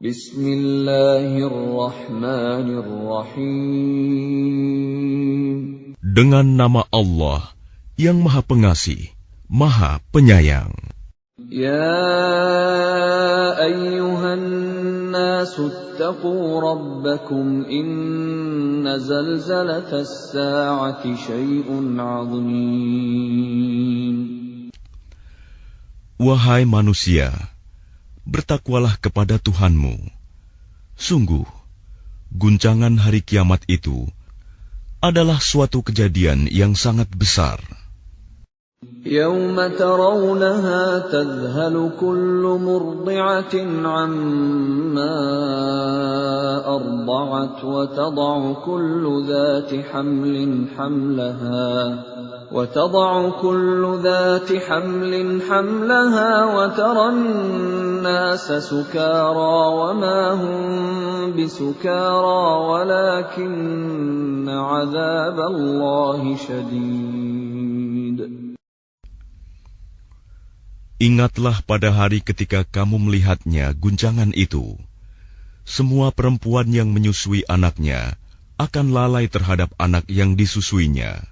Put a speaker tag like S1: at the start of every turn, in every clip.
S1: Bismillahirrahmanirrahim.
S2: Dengan nama Allah yang Maha Pengasih, Maha Penyayang.
S1: Ya ayyuhan nasu attaqu rabbakum inna zalzalatas sa'ati syai'un 'azim.
S2: Wahai manusia, bertakwalah kepada Tuhanmu. Sungguh, guncangan hari kiamat itu adalah suatu kejadian yang sangat besar.
S1: يَوْمَ تَرَوْنَهَا تَذْهَلُ كُلُّ مُرْضِعَةٍ عَمَّا أَرْضَعَتْ وَتَضَعُ كُلُّ ذَاتِ حَمْلٍ حَمْلَهَا وَتَرَى النَّاسَ سُكَارَى وَمَا هُمْ بِسُكَارَى وَلَكِنَّ عَذَابَ اللَّهِ شَدِيدٌ.
S2: Ingatlah pada hari ketika kamu melihatnya guncangan itu. Semua perempuan yang menyusui anaknya akan lalai terhadap anak yang disusuinya.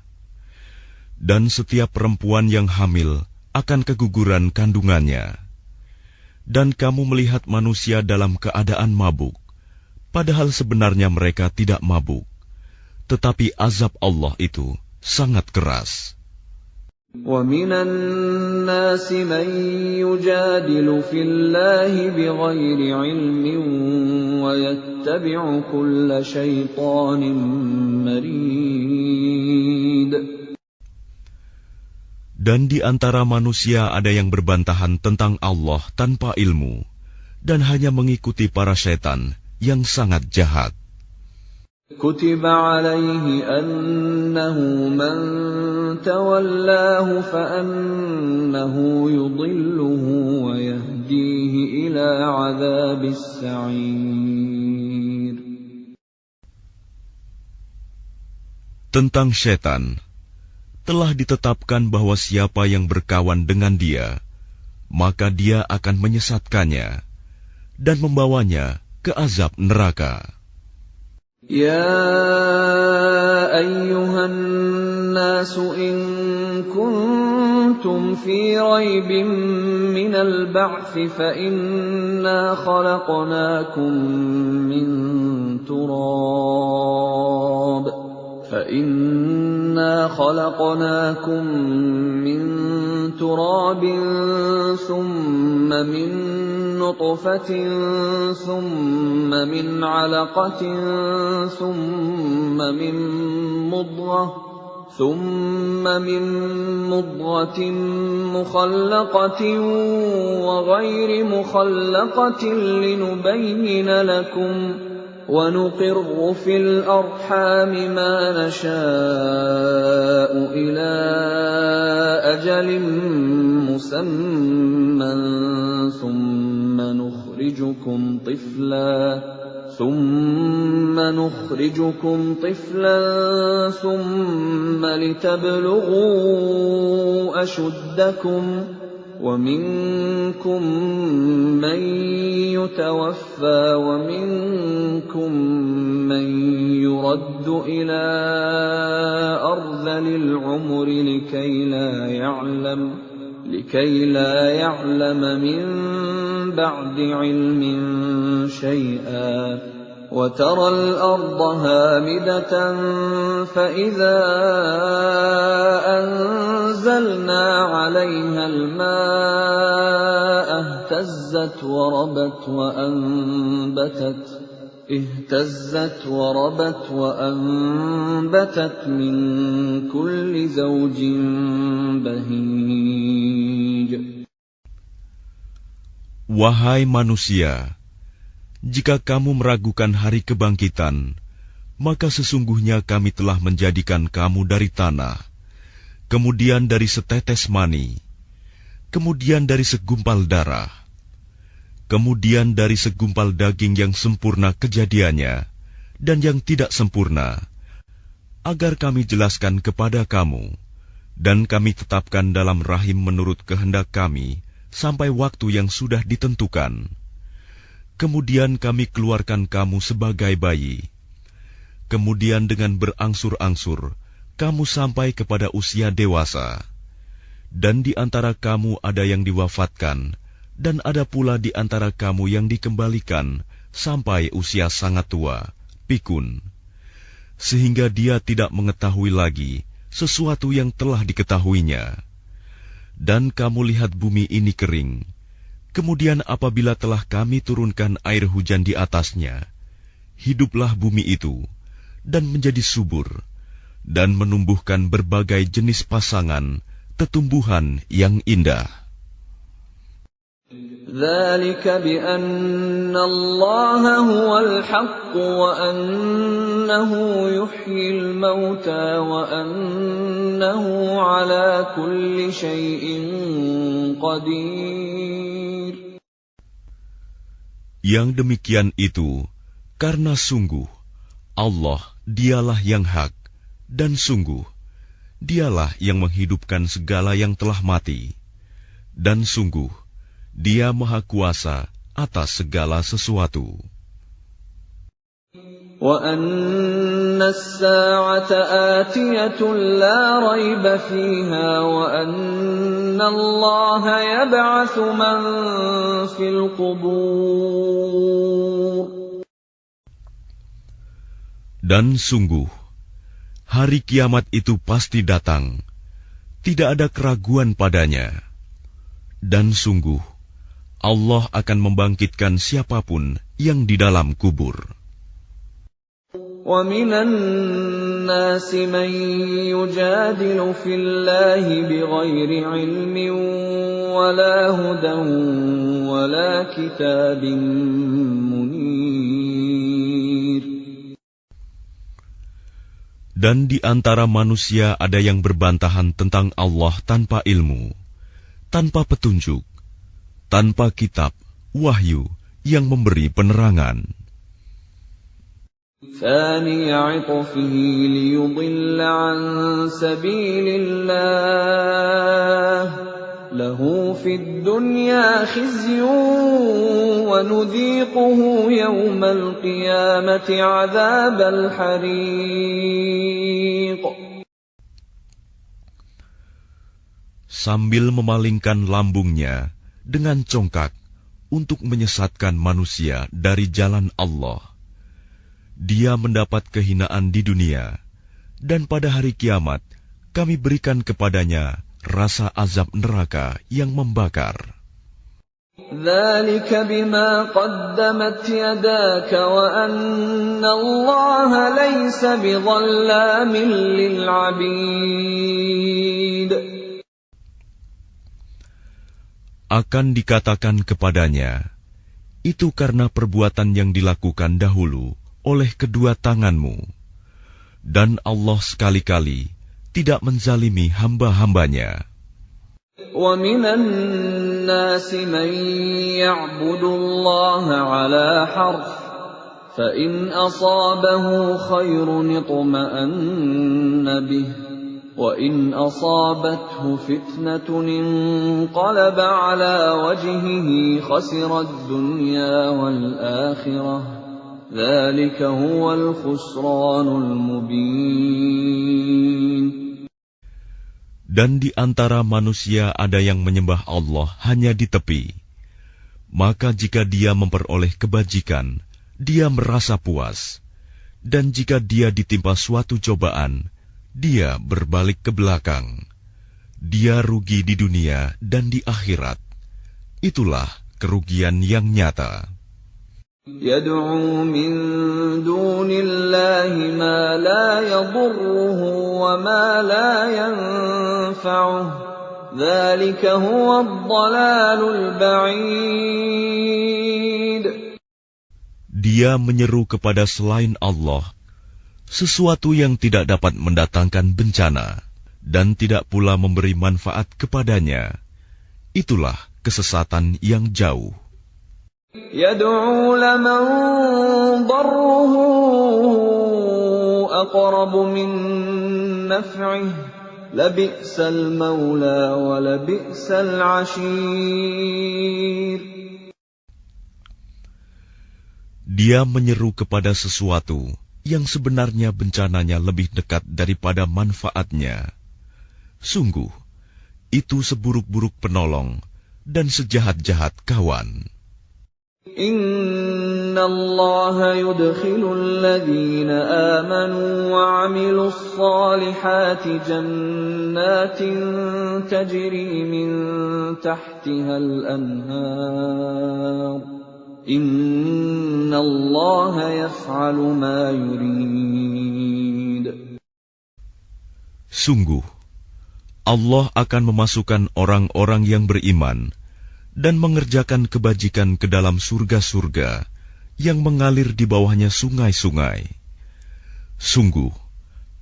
S2: Dan setiap perempuan yang hamil akan keguguran kandungannya. Dan kamu melihat manusia dalam keadaan mabuk, padahal sebenarnya mereka tidak mabuk. Tetapi azab Allah itu sangat keras.
S1: وَمِنَ النَّاسِ مَن يُجَادِلُ فِي اللَّهِ بِغَيْرِ عِلْمٍ وَيَتَّبِعُ كُلَّ شَيْطَانٍ مَرِيدٍ.
S2: Dan di antara manusia ada yang berbantahan tentang Allah tanpa ilmu, dan hanya mengikuti para syaitan yang sangat jahat.
S1: كُتِبَ عَلَيْهِ أَنَّهُ مَن تَوَلَّاهُ فَأَنَّهُ يُضِلُّهُ وَيَهْدِيهِ إِلَى عَذَابِ السَّعِيرِ.
S2: Tentang syaitan, telah ditetapkan bahwa siapa yang berkawan dengan dia, maka dia akan menyesatkannya dan membawanya ke azab neraka.
S1: يَا أَيُّهَا النَّاسُ إِن كُنتُمْ فِي رَيْبٍ مِّنَ الْبَعْثِ فَإِنَّا خَلَقْنَاكُم مِّن تُرَابٍ ثُمَّ مِن نُّطْفَةٍ ثُمَّ مِنْ عَلَقَةٍ ثُمَّ مِن مُّضْغَةٍ مُّخَلَّقَةٍ وَغَيْرِ مُخَلَّقَةٍ لِّنُبَيِّنَ لَكُمْ وَنُقِرُّ فِي الْأَرْحَامِ مَا نَشَاءُ إِلَىٰ أَجَلٍ مُّسَمًّى ثُمَّ نُخْرِجُكُمْ طِفْلًا ثُمَّ لِتَبْلُغُوا أَشُدَّكُمْ وَمِنكُم مَّن يُتَوَفَّىٰ وَمِنكُم مَّن يُرَدُّ إِلَىٰ أَرْذَلِ الْعُمُرِ لِكَيْ لَا يَعْلَمَ مِن بَعْدِ عِلْمٍ شَيْئًا وَتَرَى الْأَرْضَ هَامِدَةً فَإِذَا أَنزَلْنَا عَلَيْهَا الْمَاءَ اهْتَزَّتْ وَرَبَتْ وَأَنبَتَتْ مِن كُلِّ زَوْجٍ بَهِيجٍ.
S2: Wahai manusia, jika kamu meragukan hari kebangkitan, maka sesungguhnya kami telah menjadikan kamu dari tanah, kemudian dari setetes mani, kemudian dari segumpal darah, kemudian dari segumpal daging yang sempurna kejadiannya dan yang tidak sempurna, agar kami jelaskan kepada kamu, dan kami tetapkan dalam rahim menurut kehendak kami sampai waktu yang sudah ditentukan. kemudian kami keluarkan kamu sebagai bayi. Kemudian dengan berangsur-angsur, kamu sampai kepada usia dewasa. Dan di antara kamu ada yang diwafatkan, dan ada pula di antara kamu yang dikembalikan sampai usia sangat tua, pikun, sehingga dia tidak mengetahui lagi sesuatu yang telah diketahuinya. Dan kamu lihat bumi ini kering. Kemudian apabila telah kami turunkan air hujan di atasnya, hiduplah bumi itu, dan menjadi subur, dan menumbuhkan berbagai jenis pasangan, tetumbuhan yang indah.
S1: ذَلِكَ بِأَنَّ اللَّهَ هُوَ الْحَقُّ وَأَنَّهُ يُحْيِي الْمَوْتَى وَأَنَّهُ عَلَى كُلِّ شَيْءٍ قَدِيرٌ.
S2: Yang demikian itu karena sungguh Allah dialah yang hak, dan sungguh dialah yang menghidupkan segala yang telah mati, dan sungguh Dia Maha Kuasa atas segala sesuatu.
S1: وَأَنَّ السَّاعَةَ آتِيَةٌ لَا رَيْبَ فِيهَا وَأَنَّ اللَّهَ يَبْعَثُ مَن فِي الْقُبُورِ.
S2: Dan sungguh hari kiamat itu pasti datang, tidak ada keraguan padanya. Dan sungguh Allah akan membangkitkan siapapun yang di dalam kubur.
S1: وَمِنَ النَّاسِ مَن يُجَادِلُ فِي اللَّهِ بِغَيْرِ عِلْمٍ وَلَا هُدًى وَلَا كِتَابٍ مُنِيرٍ.
S2: Dan di antara manusia ada yang berbantahan tentang Allah tanpa ilmu, tanpa petunjuk, tanpa kitab, wahyu yang memberi penerangan.
S1: ثَانِيَ عِطْفِهِ لِيُضِلَّ عَن سَبِيلِ اللَّهِ لَهُ فِي الدُّنْيَا خِزْيٌ وَنُذِيقُهُ يَوْمَ الْقِيَامَةِ عَذَابَ الْحَرِيقِ.
S2: Sambil memalingkan lambungnya dengan congkak untuk menyesatkan manusia dari jalan Allah, dia mendapat kehinaan di dunia, dan pada hari kiamat kami berikan kepadanya rasa azab neraka yang membakar.
S1: ذَلِكَ بِمَا قَدَّمَتْ يَدَاكَ وَأَنَّ اللَّهَ لَيْسَ بِظَلَّامٍ لِلْعَبِيدِ.
S2: Akan dikatakan kepadanya, itu karena perbuatan yang dilakukan dahulu oleh kedua tanganmu, dan Allah sekali-kali tidak menzalimi hamba-hambanya.
S1: وَمِنَ النَّاسِ مَن يَعْبُدُ اللَّهَ عَلَى حَرْفٍ فَإِنْ أَصَابَهُ خَيْرٌ اطْمَأَنَّ بِهِ وَإِنْ أَصَابَتْهُ فِتْنَةٌ انقَلَبَ عَلَى وَجْهِهِ خَسِرَ الدُّنْيَا وَالْآخِرَةَ ذَلِكَ هُوَ الْخُسْرَانُ الْمُبِينُ.
S2: Dan di antara manusia ada yang menyembah Allah hanya di tepi. Maka jika dia memperoleh kebajikan, dia merasa puas. Dan jika dia ditimpa suatu cobaan, dia berbalik ke belakang. Dia rugi di dunia dan di akhirat. Itulah kerugian yang nyata.
S1: يَدْعُو مِن دُونِ اللَّهِ مَا لَا يَضُرُّهُ وَمَا لَا يَنفَعُهُ ذَلِكَ هُوَ الضَّلَالُ الْبَعِيدُ.
S2: Dia menyeru kepada selain Allah sesuatu yang tidak dapat mendatangkan bencana dan tidak pula memberi manfaat kepadanya. Itulah kesesatan yang jauh.
S1: يَدْعُو لَمَن ضَرُّهُ أَقْرَبُ مِن نَّفْعِهِ لَبِئْسَ الْمَوْلَىٰ وَلَبِئْسَ الْعَشِيرُ.
S2: Dia menyeru kepada sesuatu yang sebenarnya bencananya lebih dekat daripada manfaatnya. Sungguh, itu seburuk-buruk penolong dan sejahat-jahat kawan.
S1: Inna Allah yudkhilul ladhina amanu wa 'amilus salihati jannatin tajri min tahtihal anhar. Inna Allah yaf'alu ma yurid.
S2: Sungguh, Allah akan memasukkan orang-orang yang beriman dan mengerjakan kebajikan ke dalam surga-surga yang mengalir di bawahnya sungai-sungai. Sungguh,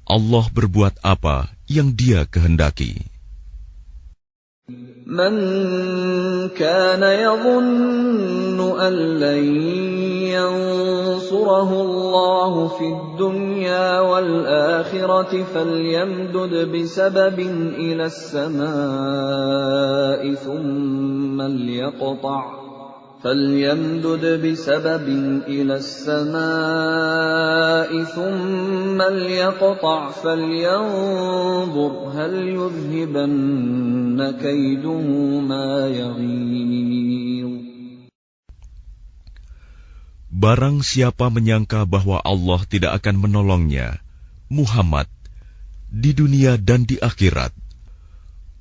S2: Allah berbuat apa yang Dia kehendaki.
S1: Man kana yadhunnu an lan yansurahu Allah fid dunya wal akhirati falyamdud bisababin ila as-samaa'i thumma فليمدد بسبب إلى السماء ثم ليقطع فلينظر هل يذهبن كيده ما يغيظ.
S2: Barang siapa menyangka bahwa Allah tidak akan menolongnya, Muhammad, di dunia dan di akhirat,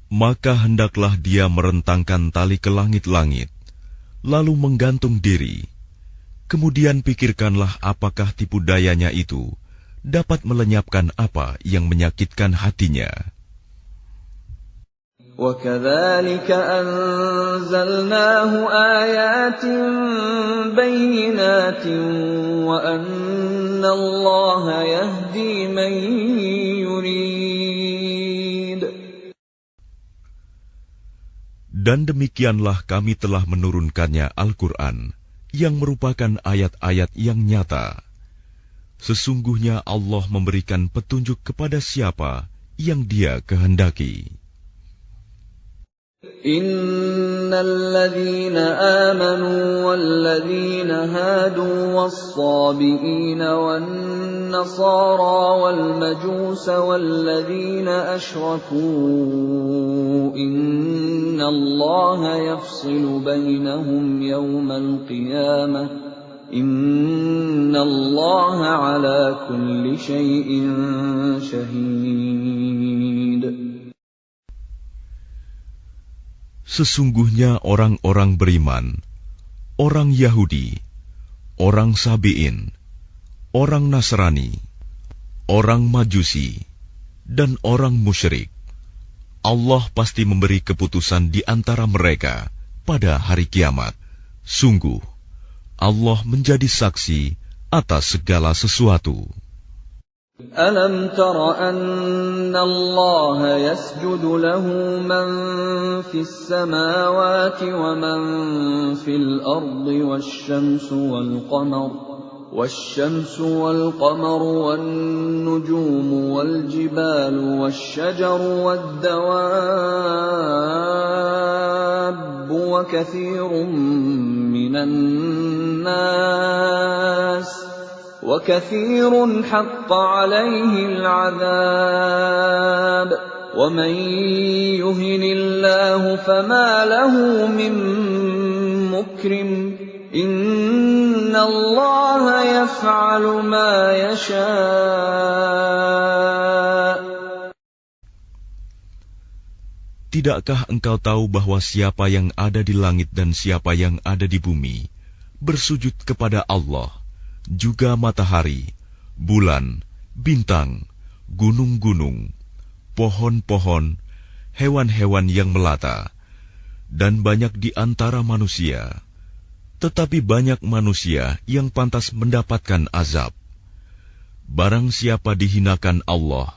S2: maka hendaklah dia merentangkan tali ke langit-langit, lalu menggantung diri. Kemudian pikirkanlah apakah tipu dayanya itu dapat melenyapkan apa yang menyakitkan hatinya.
S1: وَكَذَلِكَ أَنزَلْنَاهُ آيَاتٍ بَيِّنَاتٍ وَأَنَّ اللَّهَ يَهْدِي مَن يُرِيدُ.
S2: Dan demikianlah kami telah menurunkannya Al-Quran, yang merupakan ayat-ayat yang nyata. Sesungguhnya Allah memberikan petunjuk kepada siapa yang Dia kehendaki.
S1: Innal ladzina amanu wal ladzina hadu was-sabiina wan nasara wal majusa wal ladzina asyraku innallaha yafsilu bainahum yawmal qiyamah innallaha ala kulli syai'in syahid.
S2: Sesungguhnya orang-orang beriman, orang Yahudi, orang Sabi'in, orang Nasrani, orang Majusi, dan orang musyrik, Allah pasti memberi keputusan di antara mereka pada hari kiamat. Sungguh, Allah menjadi saksi atas segala sesuatu.
S1: Alam tara anna Allah yasjudu lahu man fis samawati wa man fil ardi wasyamsu wal qamaru wan nujumu wal jibalu wasyajaru wad dawabbu wa katsirun minan nas وَكَثِيرٌ حَقَّ عَلَيْهِ الْعَذَابُ وَمَن يُهِنِ اللَّهُ فَمَا لَهُ مِن مُّكْرِمٍ إِنَّ اللَّهَ يَفْعَلُ مَا يَشَاءُ.
S2: Tidakkah engkau tahu bahwa siapa yang ada di langit dan siapa yang ada di bumi bersujud kepada Allah, juga matahari, bulan, bintang, gunung-gunung, pohon-pohon, hewan-hewan yang melata, dan banyak di antara manusia. Tetapi banyak manusia yang pantas mendapatkan azab. Barang siapa dihinakan Allah,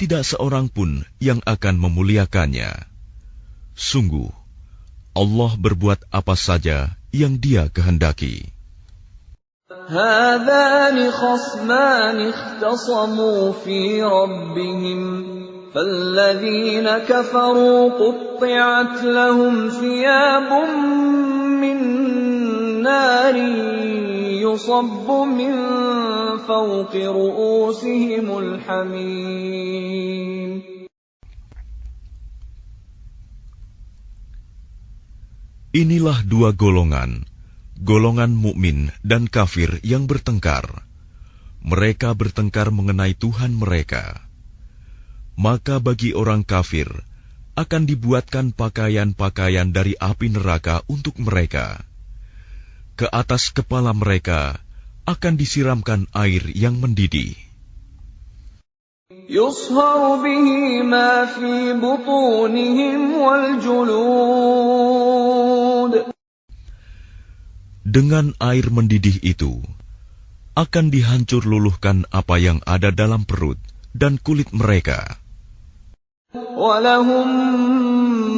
S2: tidak seorang pun yang akan memuliakannya. Sungguh, Allah berbuat apa saja yang Dia kehendaki.
S1: هذان خصمان اختصموا في ربهم فالذين كفروا قطعت لهم ثياب من نار يصب من فوق رؤوسهم الحميم.
S2: Inilah dua golongan, golongan mukmin dan kafir yang bertengkar. Mereka bertengkar mengenai Tuhan mereka. Maka bagi orang kafir akan dibuatkan pakaian-pakaian dari api neraka untuk mereka. Ke atas kepala mereka akan disiramkan air yang mendidih.
S1: يصهر به ما في بطونهم والجلود.
S2: Dengan air mendidih itu akan dihancur luluhkan apa yang ada dalam perut dan kulit mereka.
S1: وَلَهُم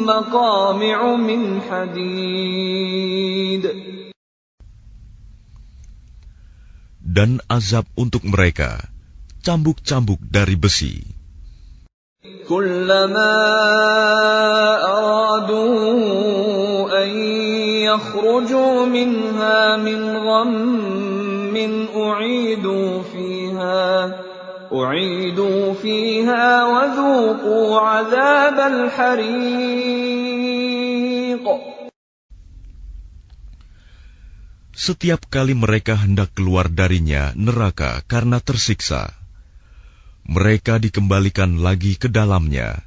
S1: مَّقَامِعُ مِنْ حَدِيدٍ.
S2: Dan azab untuk mereka cambuk-cambuk dari besi.
S1: كُلَّمَا أَرَادُوا أَن يَخْرُجُوا مِنْهَا مِنْ غَمٍّ أُعِيدُوا فِيهَا وَذُوقُوا عَذَابَ الْحَرِيقِ.
S2: Setiap kali mereka hendak keluar darinya neraka karena tersiksa, mereka dikembalikan lagi ke dalamnya.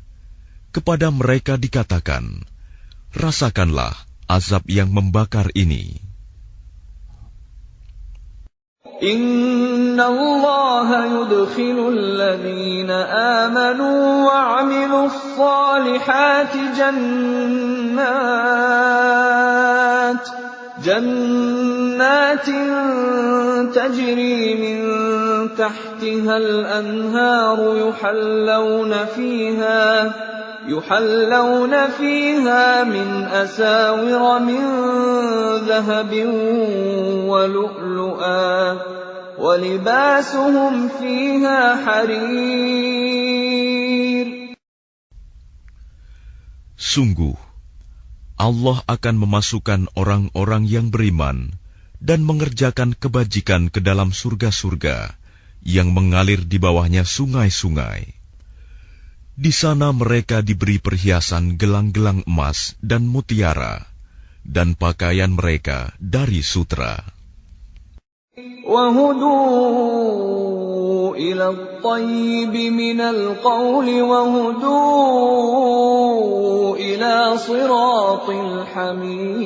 S2: Kepada mereka dikatakan, rasakanlah azab yang membakar ini.
S1: Inna Allah yudkhilul ladhina amanu wa 'amilus salihati jannatin tajri min tahtiha al-anharu yuhallawna fiha min asawira min dhahabin wa lu'lu'a wa libasuhum fiha harir.
S2: Sungguh Allah akan memasukkan orang-orang yang beriman dan mengerjakan kebajikan ke dalam surga-surga yang mengalir di bawahnya sungai-sungai. Di sana mereka diberi perhiasan gelang-gelang emas dan mutiara, dan pakaian mereka dari sutra.
S1: وَهُدُوا إِلَى الطَّيِّبِ مِنَ الْقَوْلِ وَهُدُوا إِلَى صِرَاطِ الْحَمِيدِ.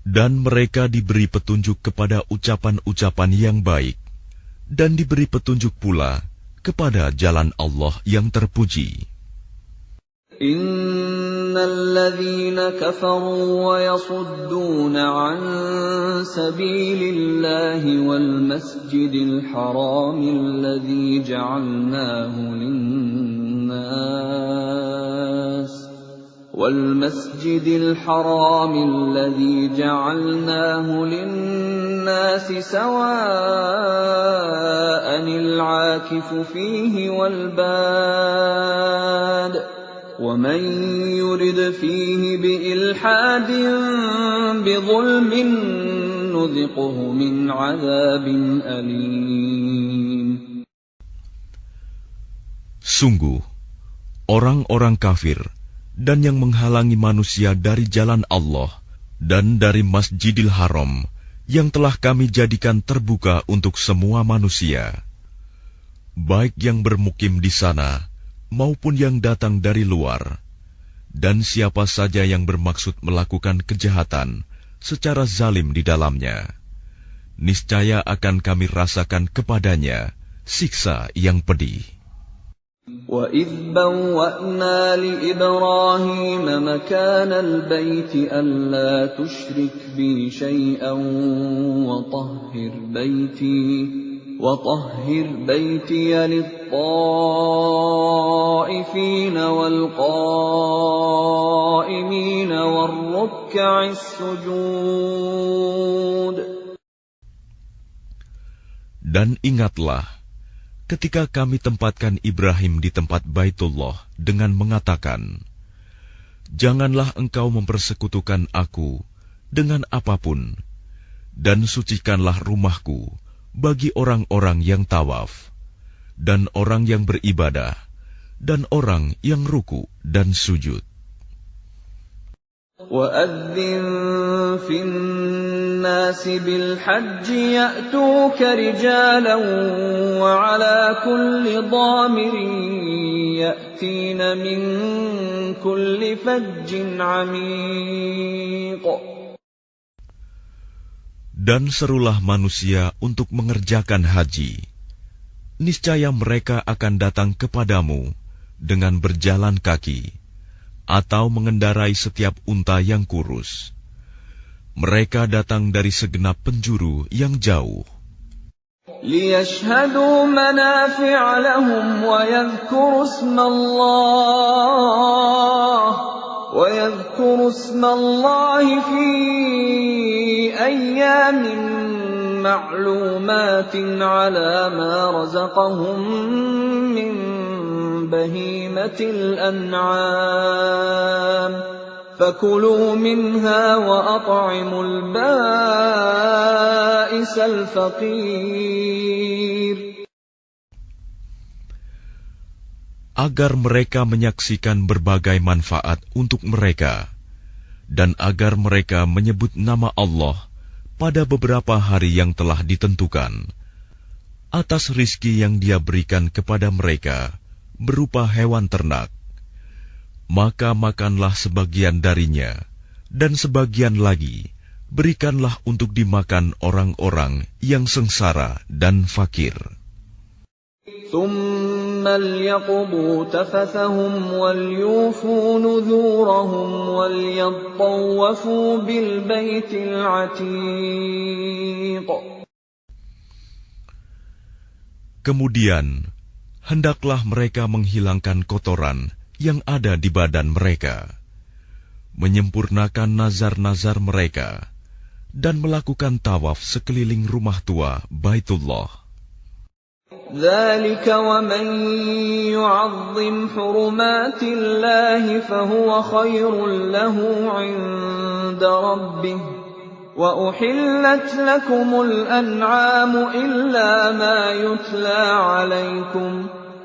S2: Dan mereka diberi petunjuk kepada ucapan-ucapan yang baik, dan diberi petunjuk pula kepada jalan Allah yang terpuji.
S1: Innal ladzina kafaru wa yasudduna 'an sabilillahi wal masjidil harami alladzi ja'alnahu lin-nas والمسجد الحرام الذي جعلناه للناس سواء العاكف فيه والباد ومن يرد فيه بإلحاد بظلم نذقه من عذاب أليم.
S2: Sungguh, orang-orang kafir dan yang menghalangi manusia dari jalan Allah dan dari Masjidil Haram yang telah kami jadikan terbuka untuk semua manusia, baik yang bermukim di sana maupun yang datang dari luar, dan siapa saja yang bermaksud melakukan kejahatan secara zalim di dalamnya, niscaya akan kami rasakan kepadanya siksa yang pedih.
S1: وَإِذْ بَوَّأْنَا لِإِبْرَاهِيمَ مَكَانَ الْبَيْتِ أَلَّا تُشْرِكْ بِي شَيْئًا وَطَهِّرْ بَيْتِيَ لِلطَّائِفِينَ وَالْقَائِمِينَ وَالرُّكَّعِ السُّجُودِ.
S2: Dan ingatlah ketika kami tempatkan Ibrahim di tempat Baitullah dengan mengatakan, janganlah engkau mempersekutukan aku dengan apapun, dan sucikanlah rumahku bagi orang-orang yang tawaf, dan orang yang beribadah, dan orang yang ruku dan sujud.
S1: وَأَذِّن فِي النَّاسِ بِالْحَجِّ يَأْتُوكَ رِجَالًا وَعَلَى كُلِّ ضَامِرٍ يَأْتِينَ مِنْ كُلِّ فَجٍّ عَمِيقٍ.
S2: Dan serulah manusia untuk mengerjakan haji. Niscaya mereka akan datang kepadamu dengan berjalan kaki, atau mengendarai setiap unta yang kurus. Mereka datang dari segenap penjuru yang jauh.
S1: لِيَشْهَدُوا مَنَافِعَ لَهُمْ وَيَذْكُرُوا اسْمَ اللَّهِ فِي أَيَّامٍ مَّعْلُومَاتٍ عَلَى مَا رَزَقَهُم مِّن بهيمة الأنعام فكلوا منها وأطعموا البائس الفقير.
S2: Agar mereka menyaksikan berbagai manfaat untuk mereka, dan agar mereka menyebut nama Allah pada beberapa hari yang telah ditentukan, atas rizki yang Dia berikan kepada mereka berupa hewan ternak, maka makanlah sebagian darinya, dan sebagian lagi berikanlah untuk dimakan orang-orang yang sengsara dan fakir.
S1: ثُمَّ لْيَقْضُوا تَفَثَهُمْ وَلْيُوفُوا نُذُورَهُمْ وَلْيَطَّوَّفُوا بِالْبَيْتِ الْعَتِيقِ.
S2: Kemudian hendaklah mereka menghilangkan kotoran yang ada di badan mereka, menyempurnakan nazar-nazar mereka, dan melakukan tawaf sekeliling rumah tua Baitullah.
S1: ذَلِكَ وَمَن يُعَظِّمْ حُرُمَاتِ اللَّهِ فَهُوَ خَيْرٌ لَّهُ عِندَ رَبِّهِ وَأُحِلَّتْ لَكُمُ الْأَنْعَامُ إِلَّا مَا يُتْلَى عَلَيْكُمْ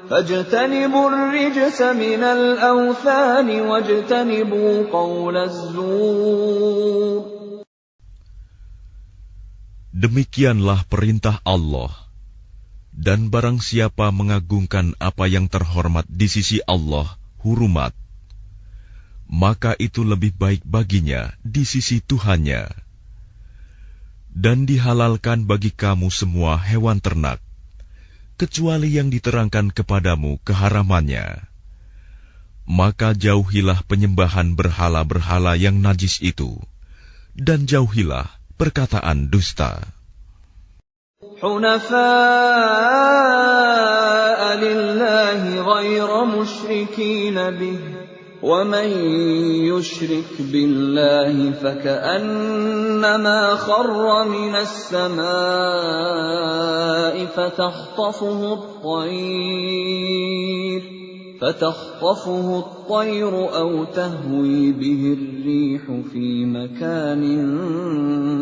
S1: فَاجْتَنِبُوا الرِّجْسَ مِنَ الْأَوْثَانِ وَاجْتَنِبُوا قَوْلَ الزُّورِ.
S2: Demikianlah perintah Allah. Dan barang siapa mengagungkan apa yang terhormat di sisi Allah, hurumat, maka itu lebih baik baginya di sisi Tuhannya. Dan dihalalkan bagi kamu semua hewan ternak, kecuali yang diterangkan kepadamu keharamannya. Maka jauhilah penyembahan berhala-berhala yang najis itu, dan jauhilah perkataan dusta.
S1: حُنَفَاءَ لِلَّهِ غَيْرَ مُشْرِكِينَ بِهِ وَمَن يُشْرِكْ بِاللَّهِ فَكَأَنَّمَا خَرَّ مِنَ السَّمَاءِ فَتَخْطَفُهُ الطَّيْرُ أَوْ تَهْوِي بِهِ الرِّيحُ فِي مَكَانٍ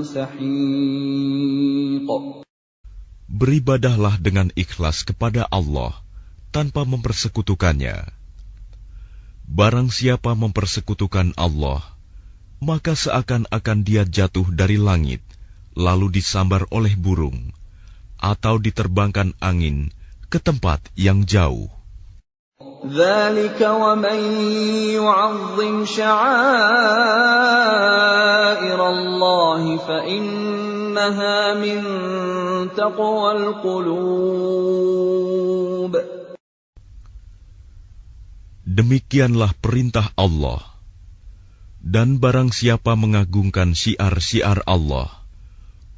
S1: سَحِيقٍ.
S2: Beribadahlah dengan ikhlas kepada Allah tanpa mempersekutukannya. Barang siapa mempersekutukan Allah, maka seakan-akan dia jatuh dari langit, lalu disambar oleh burung, atau diterbangkan angin ke tempat yang jauh.
S1: ذَلِكَ وَمَن يُعَظِّمْ شَعَائِرَ اللَّهِ فَإِنَّهَا مِن تَقْوَى الْقُلُوبِ.
S2: Demikianlah perintah Allah. Dan barang siapa mengagungkan syiar-syiar Allah,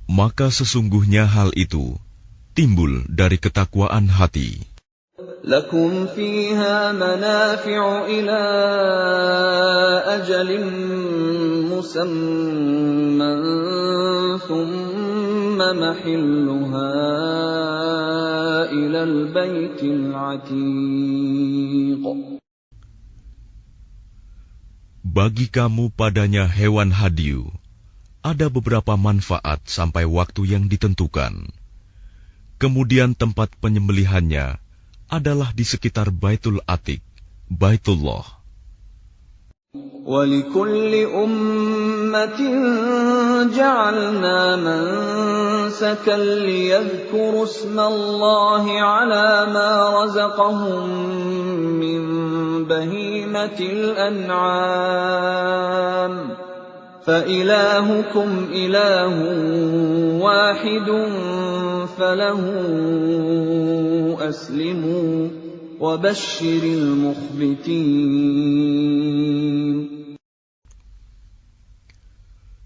S2: maka sesungguhnya hal itu timbul dari ketakwaan hati.
S1: لَكُمْ فِيهَا مَنَافِعُ إِلَىٰ أَجَلٍ مُّسَمًّى ثُمَّ مَحِلُّهَا إِلَى الْبَيْتِ الْعَتِيقِ.
S2: Bagi kamu padanya hewan hadiu ada beberapa manfaat sampai waktu yang ditentukan. Kemudian tempat penyembelihannya adalah di sekitar Baitul Atiq, Baitullah.
S1: وَلِكُلِّ أُمَّةٍ جَعَلْنَا مَنسَكًا لِيَذْكُرُوا اسْمَ اللَّهِ عَلَى مَا رَزَقَهُم مِّن بَهِيمَةِ الْأَنْعَامِ فَإِلَٰهُكُمْ إِلَٰهٌ وَاحِدٌ فَلَهُ أَسْلِمُوا وَبَشِّرِ الْمُخْبِتِينَ.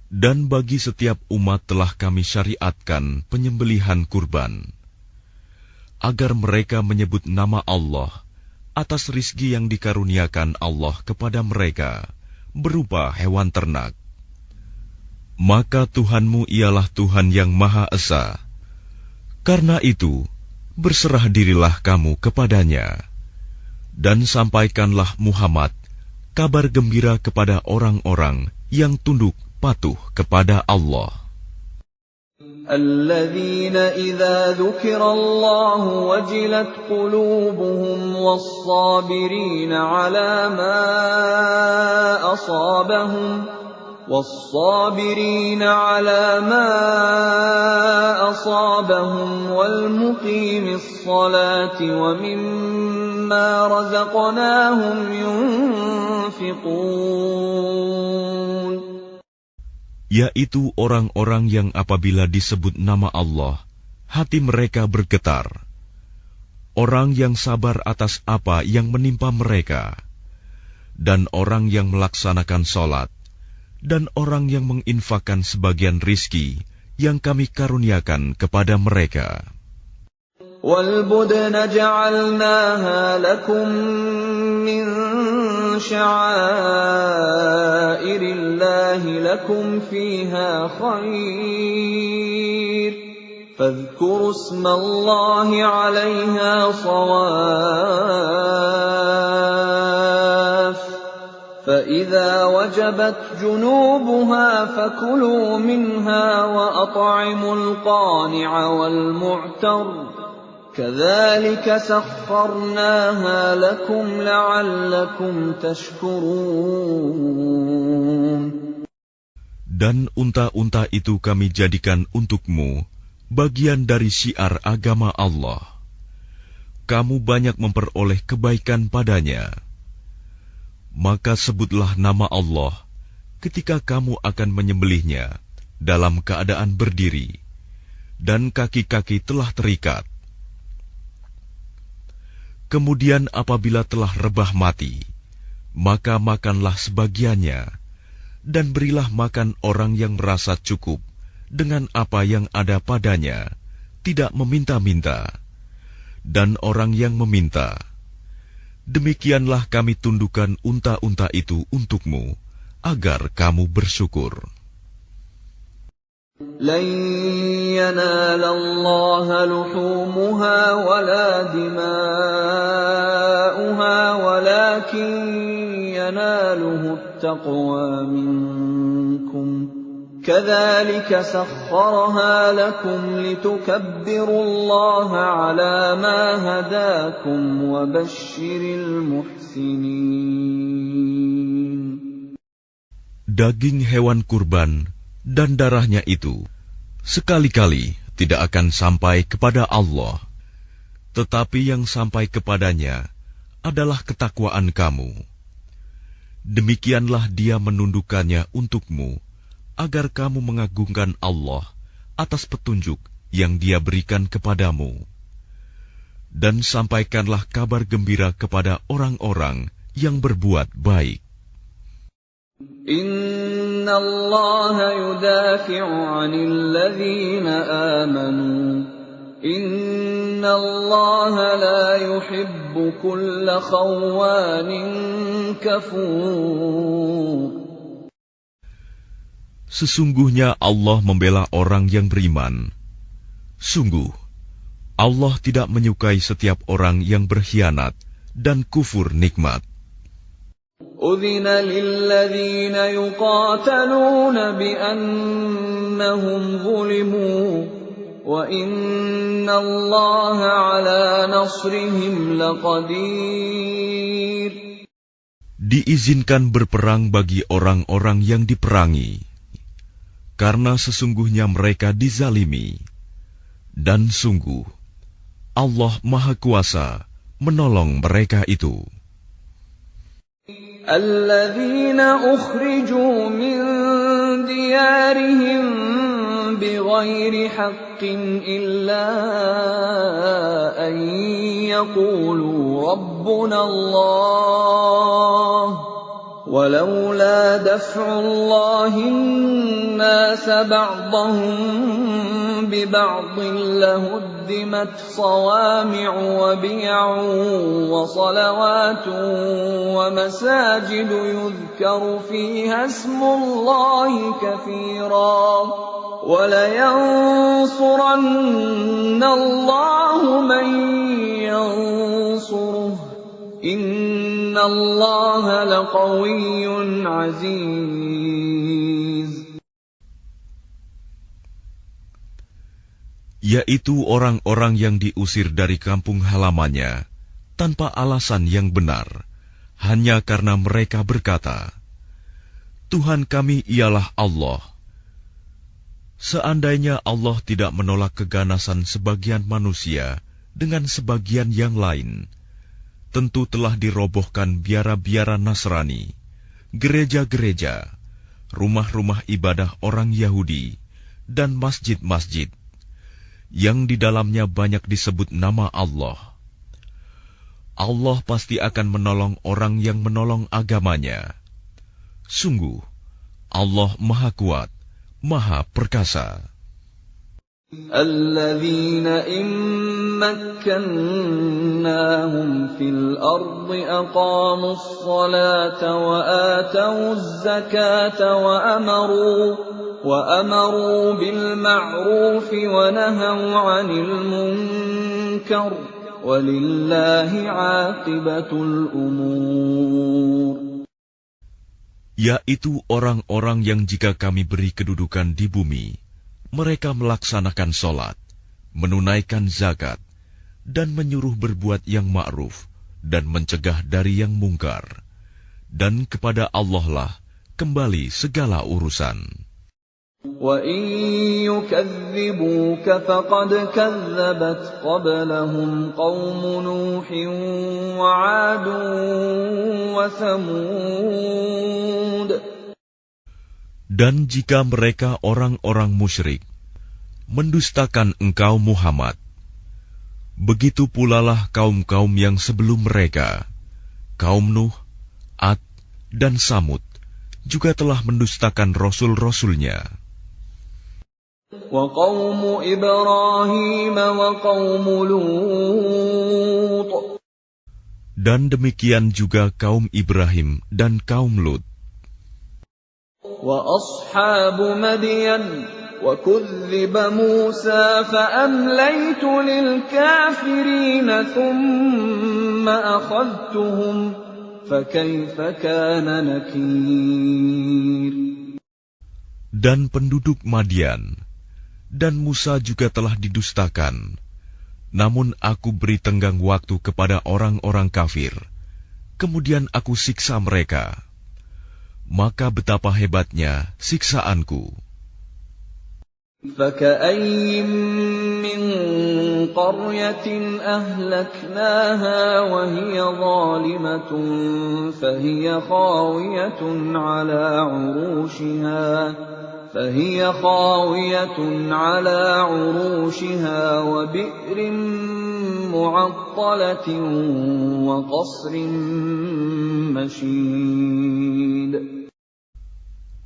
S2: Dan bagi setiap umat telah kami syariatkan penyembelihan kurban, agar mereka menyebut nama Allah atas rizki yang dikaruniakan Allah kepada mereka berupa hewan ternak. Maka Tuhanmu ialah Tuhan yang Maha Esa. Karena itu, berserah dirilah kamu kepadanya. Dan sampaikanlah Muhammad kabar gembira kepada orang-orang yang tunduk patuh kepada Allah.
S1: الذين إذا ذكر الله وجلت قلوبهم والصابرين على ما أصابهم والمقيم الصلاة ومما رزقناهم ينفقون.
S2: Yaitu orang-orang yang apabila disebut nama Allah, hati mereka bergetar. Orang yang sabar atas apa yang menimpa mereka, dan orang yang melaksanakan sholat, dan orang yang menginfakkan sebagian rizki yang kami karuniakan kepada mereka.
S1: وَالْبُدْنَ جَعَلْنَاهَا لَكُم مِّن شَعَائِرِ اللَّهِ لَكُمْ فِيهَا خَيْرٌ فَاذْكُرُوا اسْمَ اللَّهِ عَلَيْهَا صَوَافَّ فَإِذَا وَجَبَتْ جُنُوبُهَا فَكُلُوا مِنْهَا وَأَطْعِمُوا الْقَانِعَ وَالْمُعْتَرَّ كَذَلِكَ سَخَّرْنَاهَا لَكُمْ لَعَلَّكُمْ تَشْكُرُونَ.
S2: Dan unta-unta itu kami jadikan untukmu bagian dari syiar agama Allah. Kamu banyak memperoleh kebaikan padanya. Maka sebutlah nama Allah ketika kamu akan menyembelihnya dalam keadaan berdiri, dan kaki-kaki telah terikat. Kemudian apabila telah rebah mati, maka makanlah sebagiannya, dan berilah makan orang yang merasa cukup dengan apa yang ada padanya, tidak meminta-minta, dan orang yang meminta. Demikianlah kami tundukkan unta-unta itu untukmu, agar kamu bersyukur.
S1: لَن يَنَالَ اللَّهَ لُحُومُهَا وَلَا دِمَاؤُهَا وَلَكِن يَنَالُهُ التَّقْوَى مِنكُمْ كَذَلِكَ سَخَّرَهَا لَكُمْ لِتُكَبِّرُوا اللَّهَ عَلَى مَا هَدَاكُمْ وَبَشِّرِ الْمُحْسِنِينَ.
S2: Daging hewan kurban dan darahnya itu sekali-kali tidak akan sampai kepada Allah, tetapi yang sampai kepadanya adalah ketakwaan kamu. Demikianlah Dia menundukkannya untukmu, agar kamu mengagungkan Allah atas petunjuk yang Dia berikan kepadamu. Dan sampaikanlah kabar gembira kepada orang-orang yang berbuat baik.
S1: Inna Allah yudafi'u 'anil ladzina amanu. Inna Allah la yuhibbu kulla khawanin kafur.
S2: Sesungguhnya Allah membela orang yang beriman. Sungguh, Allah tidak menyukai setiap orang yang berkhianat dan kufur nikmat.
S1: أذن للذين يقاتلون بأنهم ظلموا وإن الله على نصرهم لقدير.
S2: Diizinkan berperang bagi orang-orang yang diperangi, karena sesungguhnya mereka dizalimi, dan sungguh Allah Maha Kuasa menolong mereka itu.
S1: الذين أخرجوا من ديارهم بغير حق إلا أن يقولوا ربنا الله ولولا دفع الله الناس بعضهم ببعض لهدمت صوامع وبيع وصلوات ومساجد يذكر فيها اسم الله كثيرا ولينصرن الله من ينصره إن الله لقوي عزيز.
S2: Yaitu orang-orang yang diusir dari kampung halamannya tanpa alasan yang benar, hanya karena mereka berkata, Tuhan kami ialah Allah. Seandainya Allah tidak menolak keganasan sebagian manusia dengan sebagian yang lain, tentu telah dirobohkan biara-biara Nasrani, gereja-gereja, rumah-rumah ibadah orang Yahudi, dan masjid-masjid, yang di dalamnya banyak disebut nama Allah. Allah pasti akan menolong orang yang menolong agamanya. Sungguh, Allah Maha Kuat, Maha Perkasa.
S1: الذين إن مكناهم في الأرض أقاموا الصلاة وآتوا الزكاة وأمروا بالمعروف ونهوا عن المنكر ولله عاقبة الأمور.
S2: Yaitu orang-orang yang jika kami beri kedudukan di bumi, mereka melaksanakan sholat, menunaikan zakat, dan menyuruh berbuat yang ma'ruf, dan mencegah dari yang mungkar. Dan kepada Allah lah kembali segala urusan.
S1: وَإِن يُكَذِّبُوكَ فَقَدْ كَذَّبَتْ قَبْلَهُمْ قَوْمُ نُوحٍ وَعَادٌ وَثَمُودَ.
S2: Dan jika mereka orang-orang musyrik mendustakan engkau Muhammad, begitu pula lah kaum-kaum yang sebelum mereka, kaum Nuh, Ad, dan Samud, juga telah mendustakan rasul-rasulnya.
S1: وَقَوْمُ إِبْرَاهِيمَ وَقَوْمُ لُوطٍ.
S2: Dan demikian juga kaum Ibrahim dan kaum Lut.
S1: وَأَصْحَابُ مَدْيَنَ وَكُذِّبَ مُوسَى فَأَمْلَيْتُ لِلْكَافِرِينَ ثُمَّ أَخَذْتُهُمْ فَكَيْفَ كَانَ نَكِيرِ.
S2: Dan penduduk Madian dan Musa juga telah didustakan. Namun aku beri tenggang waktu kepada orang-orang kafir, kemudian aku siksa mereka. Maka betapa hebatnya siksaanku.
S1: فَكَأَيٍّ مِّن قَرْيَةٍ أَهْلَكْنَاهَا وَهِيَ ظَالِمَةٌ فَهِيَ خَاوِيَةٌ عَلَى عُرُوشِهَا وَبِئْرٍ مُّعَطَّلَةٍ وَقَصْرٍ مَّشِيدٍ.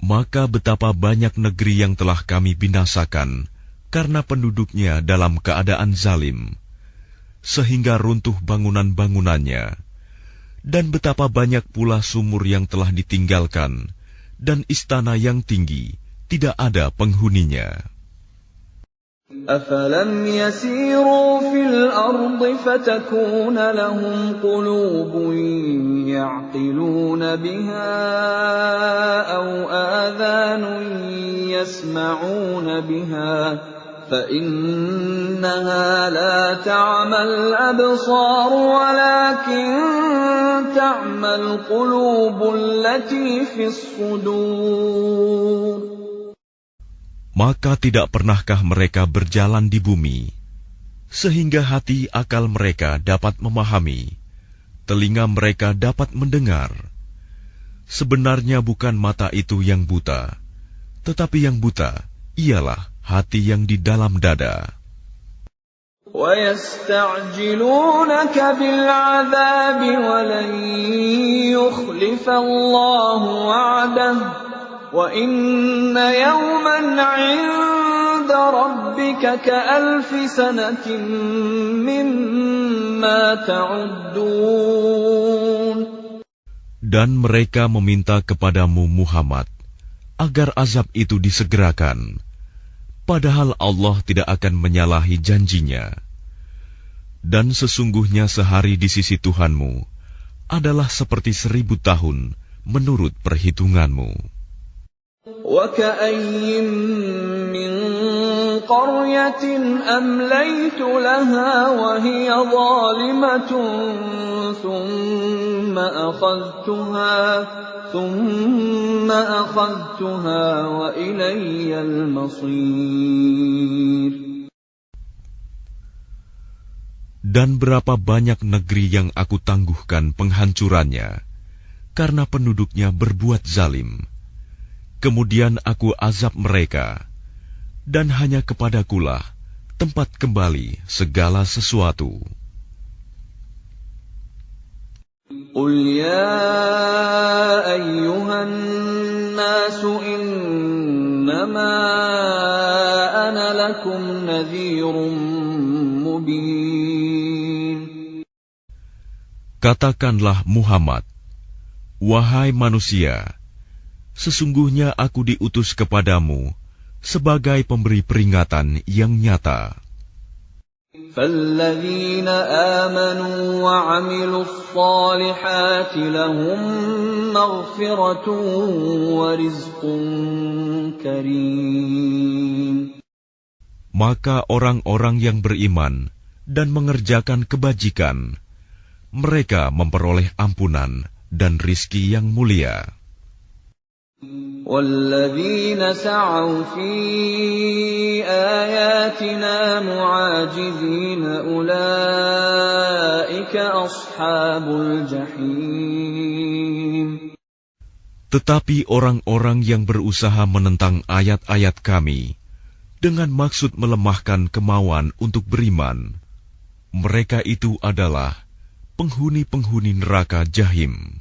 S2: Maka betapa banyak negeri yang telah kami binasakan karena penduduknya dalam keadaan zalim, sehingga runtuh bangunan-bangunannya, dan betapa banyak pula sumur yang telah ditinggalkan, dan istana yang tinggi tidak ada penghuninya.
S1: أفلم يسيروا في الأرض فتكون لهم قلوب يعقلون بها أو آذان يسمعون بها فإنها لا تعمى الأبصار ولكن تعمى القلوب التي في الصدور.
S2: Maka tidak pernahkah mereka berjalan di bumi, sehingga hati akal mereka dapat memahami, telinga mereka dapat mendengar. Sebenarnya bukan mata itu yang buta, tetapi yang buta ialah hati yang di dalam dada.
S1: وَيَسْتَعْجِلُونَكَ بِالْعَذَابِ وَلَنْ يُخْلِفَ اللَّهُ وَعْدَهُ وَإِنَّ يَوْمًا عِندَ رَبِّكَ كَأَلْفِ سَنَةٍ مِّمَّا تَعُدُّونَ.
S2: Dan mereka meminta kepadamu Muhammad agar azab itu disegerakan, padahal Allah tidak akan menyalahi janjinya. Dan sesungguhnya sehari di sisi Tuhanmu adalah seperti 1000 tahun menurut perhitunganmu.
S1: وَكَأَيِّن مِّن قَرْيَةٍ أَمْلَيْتُ لَهَا وَهِيَ ظَالِمَةٌ ثُمَّ أَخَذْتُهَا وَإِلَيَّ الْمَصِيرُ.
S2: Dan berapa banyak negeri yang aku tangguhkan penghancurannya, karena penduduknya berbuat zalim. Kemudian aku azab mereka, dan hanya kepadakulah tempat kembali segala sesuatu.
S1: قُلْ يَا أَيُّهَا النَّاسُ إِنَّمَا أَنَا لَكُمْ نَذِيرٌ مُبِينٌ.
S2: Katakanlah Muhammad, wahai manusia, sesungguhnya aku diutus kepadamu sebagai pemberi peringatan yang nyata.
S1: فَالَّذِينَ آمَنُوا وَعَمِلُوا الصَّالِحَاتِ لَهُم مَّغْفِرَةٌ وَرِزْقٌ كَرِيمٌ.
S2: Maka orang-orang yang beriman dan mengerjakan kebajikan, mereka memperoleh ampunan dan rizki yang mulia.
S1: وَالَّذِينَ سَعَوْا فِي آيَاتِنَا مُعَاجِزِينَ أُولَئِكَ أَصْحَابُ الْجَحِيمِ.
S2: Tetapi orang-orang yang berusaha menentang ayat-ayat kami dengan maksud melemahkan kemauan untuk beriman, mereka itu adalah penghuni-penghuni neraka Jahim.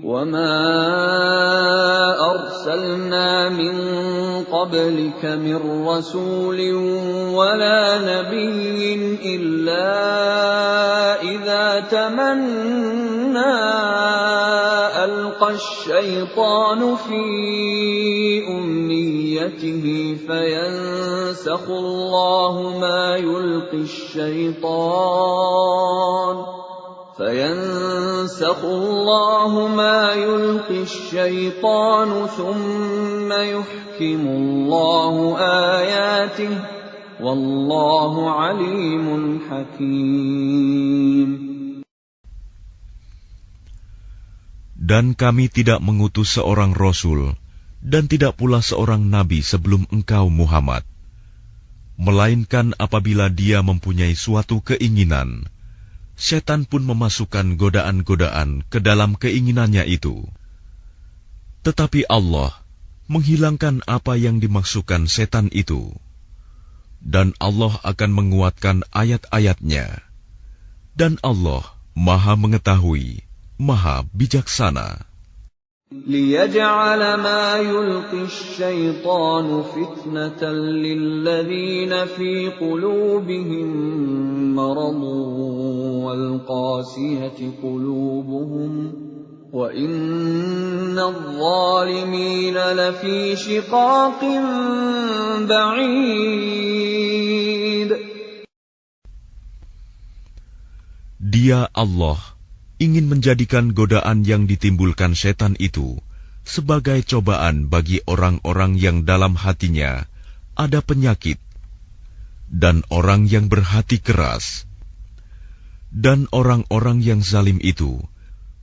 S1: وَمَا أَرْسَلْنَا مِن قَبْلِكَ مِن رَّسُولٍ وَلَا نَبِيٍّ إِلَّا إِذَا تَمَنَّىٰ أَلْقَى الشَّيْطَانُ فِي أُمْنِيَّتِهِ فَيَنسَخُ اللَّهُ مَا يُلْقِي الشَّيْطَانُ ثُمَّ يُحْكِمُ اللَّهُ آيَاتِهِ وَاللَّهُ عَلِيمٌ حَكِيمٌ.
S2: Dan kami tidak mengutus seorang Rasul dan tidak pula seorang Nabi sebelum engkau Muhammad, melainkan apabila dia mempunyai suatu keinginan, setan pun memasukkan godaan-godaan ke dalam keinginannya itu. Tetapi Allah menghilangkan apa yang dimaksudkan setan itu, dan Allah akan menguatkan ayat-ayatnya. Dan Allah Maha Mengetahui, Maha Bijaksana.
S1: لِيَجْعَلَ مَا يُلْقِي الشَّيْطَانُ فِتْنَةً لِّلَّذِينَ فِي قُلُوبِهِم مَّرَضٌ وَالْقَاسِيَةِ قُلُوبُهُمْ وَإِنَّ الظَّالِمِينَ لَفِي شِقَاقٍ بَعِيدٍ.
S2: Dia Allah ingin menjadikan godaan yang ditimbulkan setan itu sebagai cobaan bagi orang-orang yang dalam hatinya ada penyakit dan orang yang berhati keras, dan orang-orang yang zalim itu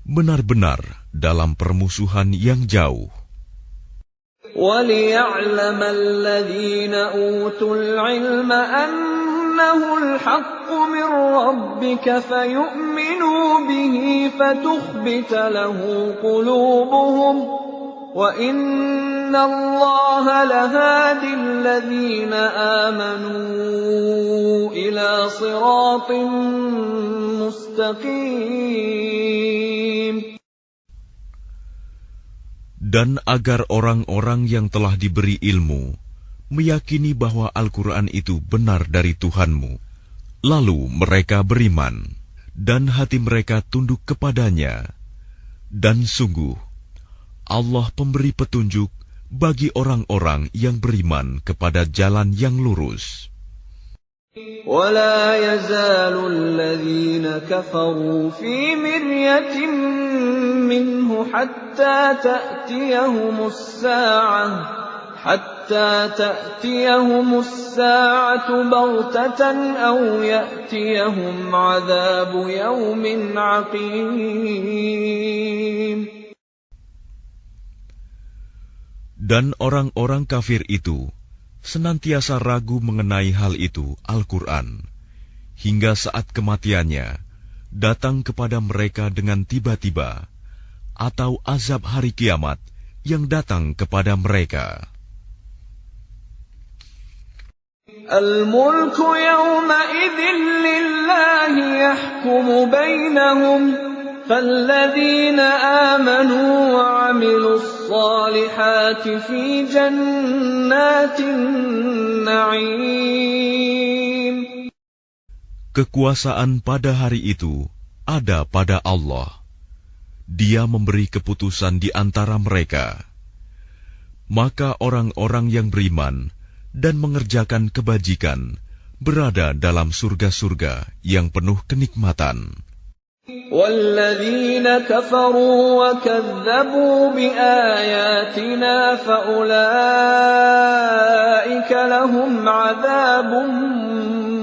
S2: benar-benar dalam permusuhan yang jauh.
S1: وَلِيَعْلَمَ الَّذِينَ أُوتُوا الْعِلْمَ أَنَّهُ الْحَقُّ مِنْ رَبِّكَ فَيُؤْمِنُوا بِهِ فَتُخْبِتَ لَهُ قُلُوبُهُمْ وَإِنَّ اللَّهَ لَهَادِ الَّذِينَ آمَنُوا إِلَى صِرَاطٍ مُسْتَقِيمٍ.
S2: Dan agar orang-orang yang telah diberi ilmu meyakini bahwa Al-Quran itu benar dari Tuhanmu, lalu mereka beriman, dan hati mereka tunduk kepadanya. Dan sungguh, Allah pemberi petunjuk bagi orang-orang yang beriman kepada jalan yang lurus.
S1: وَلَا يَزَالُ الَّذِينَ كَفَرُوا فِي مِرْيَةٍ مِّنْهُ حَتَّى تَأْتِيَهُمُ السَّاعَةُ بَغْتَةً أَوْ يَأْتِيَهُمْ عَذَابُ يَوْمٍ عَقِيمٍ.
S2: Dan orang-orang kafir itu senantiasa ragu mengenai hal itu, Al-Quran, hingga saat kematiannya datang kepada mereka dengan tiba-tiba, atau azab hari kiamat yang datang kepada mereka.
S1: Al-mulku yawma'idhin lillahi yahkumu bainahum falladzina amanu wa 'amilus salihati fi jannatin na'im.
S2: Kekuasaan pada hari itu ada pada Allah. Dia memberi keputusan di antara mereka. Maka orang-orang yang beriman dan mengerjakan kebajikan berada dalam surga-surga yang penuh kenikmatan.
S1: وَالَّذِينَ كَفَرُوا وَكَذَّبُوا بِآيَاتِنَا فَأُولَئِكَ لَهُمْ عَذَابٌ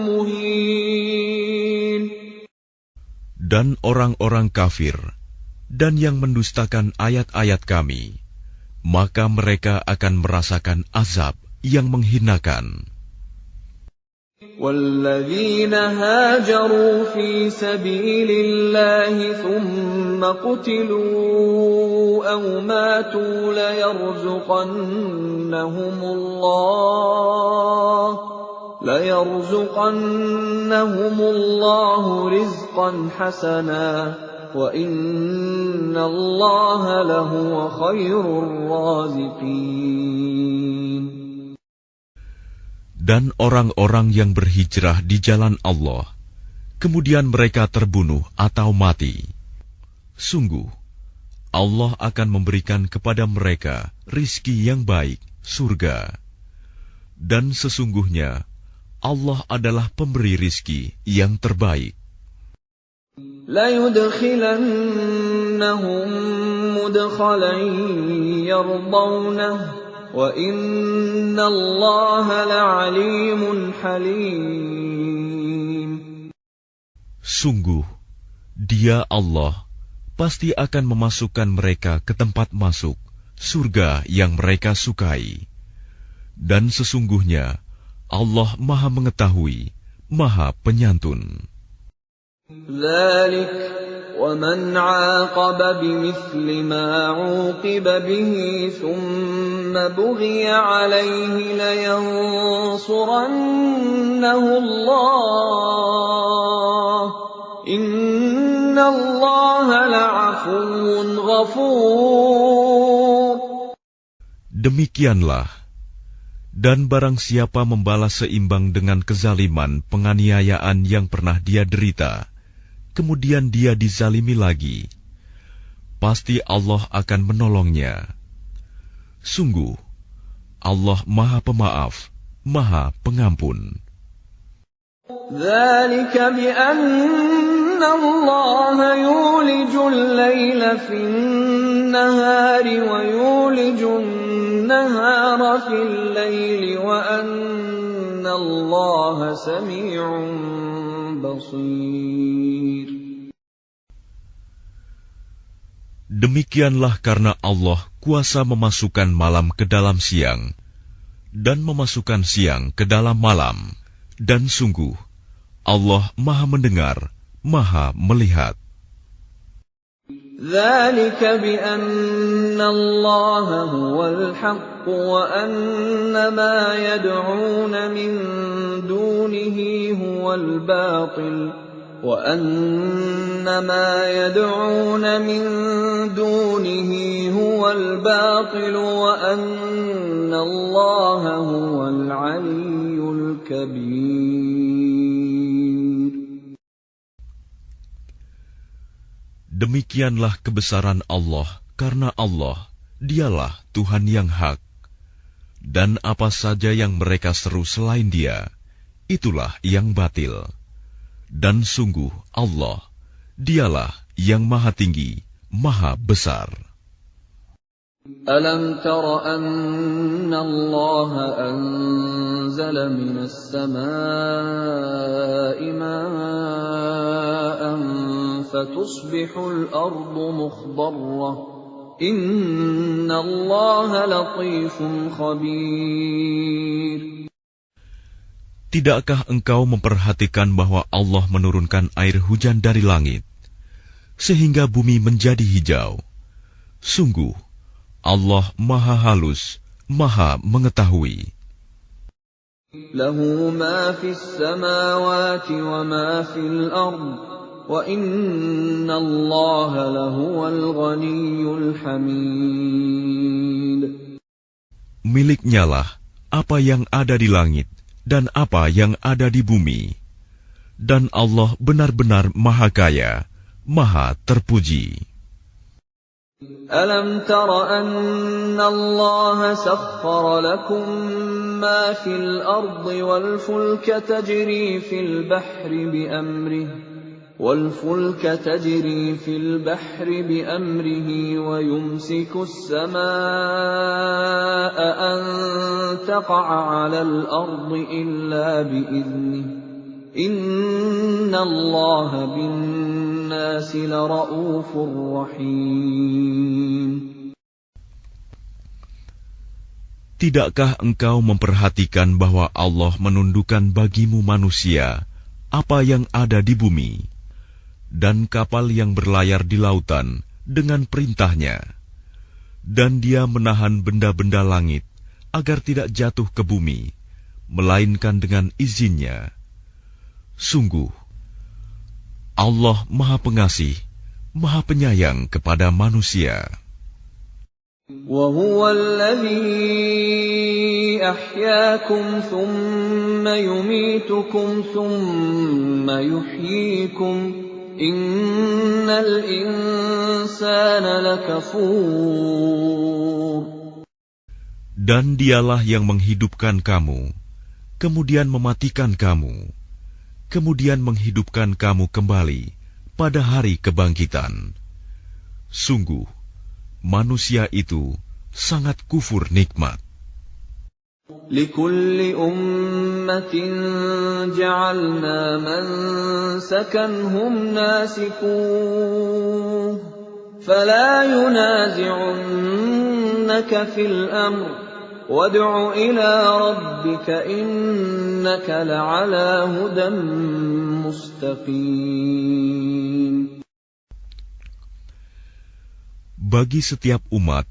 S1: مُهِينٌ.
S2: Dan orang-orang kafir dan yang mendustakan ayat-ayat kami, maka mereka akan merasakan azab yang menghinakan.
S1: وَالَّذِينَ هَاجَرُوا فِي سَبِيلِ اللَّهِ ثُمَّ قُتِلُوا أَوْ مَاتُوا لَيَرْزُقَنَّهُمُ اللَّهُ رِزْقًا حَسَنًا وَإِنَّ اللَّهَ لَهُوَ خَيْرُ الرَّازِقِينَ.
S2: Dan orang-orang yang berhijrah di jalan Allah, kemudian mereka terbunuh atau mati, sungguh Allah akan memberikan kepada mereka rizki yang baik, surga. Dan sesungguhnya Allah adalah pemberi rizki yang terbaik.
S1: لَيُدْخِلَنَّهُمْ مُدْخَلًا يَرْضَوْنَهُ وَإِنَّ اللَّهَ لَعَلِيمٌ حَلِيمٌ.
S2: Sungguh, Dia Allah pasti akan memasukkan mereka ke tempat masuk, surga yang mereka sukai. Dan sesungguhnya Allah Maha Mengetahui, Maha Penyantun.
S1: ذَلِكَ وَمَنْ عَاقَبَ بِمِثْلِ مَا عُوقِبَ بِهِ ثُمَّ بُغِيَ عَلَيْهِ لَيَنصُرَنَّهُ اللَّهُ إِنَّ اللَّهَ لَعَفُوٌّ غَفُورٌ.
S2: Demikianlah, dan barang siapa membalas seimbang dengan kezaliman penganiayaan yang pernah dia derita, kemudian dia dizalimi lagi, pasti Allah akan menolongnya. Sungguh, Allah Maha Pemaaf, Maha Pengampun.
S1: ذلك بأن الله يولج الليل في النهار ويولج النهار في الليل وأن الله سميع بصير.
S2: Demikianlah karena Allah kuasa memasukkan malam ke dalam siang dan memasukkan siang ke dalam malam, dan sungguh Allah Maha Mendengar, Maha Melihat.
S1: ذلك بأن الله هو الحق وأن ما يدعون من دونه هو الباطل وأن ما يدعون من دونه هو الباطل وأن الله هو العلي الكبير.
S2: Demikianlah kebesaran Allah, karena Allah, dialah Tuhan yang hak. Dan apa saja yang mereka seru selain Dia, itulah yang batil. Dan sungguh Allah, dialah yang maha tinggi, maha besar.
S1: ألم تر أن الله أنزل من السماء ماء فتصبح الأرض مخضرة إن الله لطيف خبير.
S2: Tidakkah engkau memperhatikan bahwa Allah menurunkan air hujan dari langit, sehingga bumi menjadi hijau? Sungguh, Allah Maha Halus, Maha Mengetahui.
S1: Lahu ma fis samawati wa ma fil ard wa inna Allaha lahuwal ghaniyyul hamid.
S2: Miliknyalah apa yang ada di langit dan apa yang ada di bumi, dan Allah benar-benar Maha Kaya, Maha Terpuji.
S1: ألم تر أن الله سخر لكم ما في الأرض والفلك تجري في البحر بأمره ويمسك السماء أن تقع على الأرض إلا بإذنه إن الله بالناس لرؤوف رحيم.
S2: Tidakkah engkau memperhatikan bahwa Allah menundukkan bagimu manusia apa yang ada di bumi, dan kapal yang berlayar di lautan dengan perintahnya, dan Dia menahan benda-benda langit agar tidak jatuh ke bumi, melainkan dengan izinnya. Sungguh, Allah Maha Pengasih, Maha Penyayang kepada manusia.
S1: وَهُوَ الَّذِي أَحْيَاكُمْ ثُمَّ يُمِيتُكُمْ ثُمَّ يُحْيِيكُمْ إِنَّ الْإِنسَانَ لَكَفُورٌ.
S2: Dan Dialah yang menghidupkan kamu, kemudian mematikan kamu, kemudian menghidupkan kamu kembali pada hari kebangkitan. Sungguh, manusia itu sangat kufur nikmat.
S1: لِكُلِّ أُمَّةٍ جَعَلْنَا مَنسَكًا هُمْ نَاسِكُوهُ فَلَا يُنَازِعُنَّكَ فِي الْأَمْرِ وَادْعُ إِلَى رَبِّكَ إِنَّكَ لَعَلَى هُدًى مُسْتَقِيمٍ.
S2: Bagi setiap umat,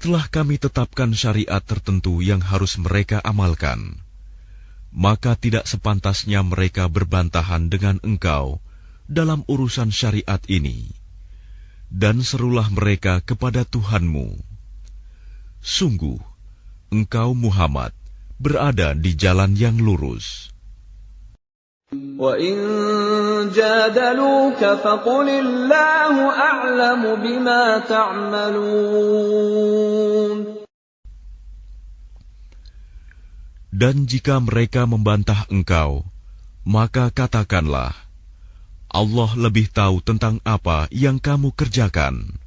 S2: telah kami tetapkan syariat tertentu yang harus mereka amalkan. Maka tidak sepantasnya mereka berbantahan dengan engkau dalam urusan syariat ini. Dan serulah mereka kepada Tuhanmu. Sungguh, engkau Muhammad berada di jalan yang lurus.
S1: وَإِن جَادَلُوكَ فَقُلِ اللَّهُ أَعْلَمُ بِمَا تَعْمَلُونَ.
S2: Dan jika mereka membantah engkau, maka katakanlah, Allah lebih tahu tentang apa yang kamu kerjakan.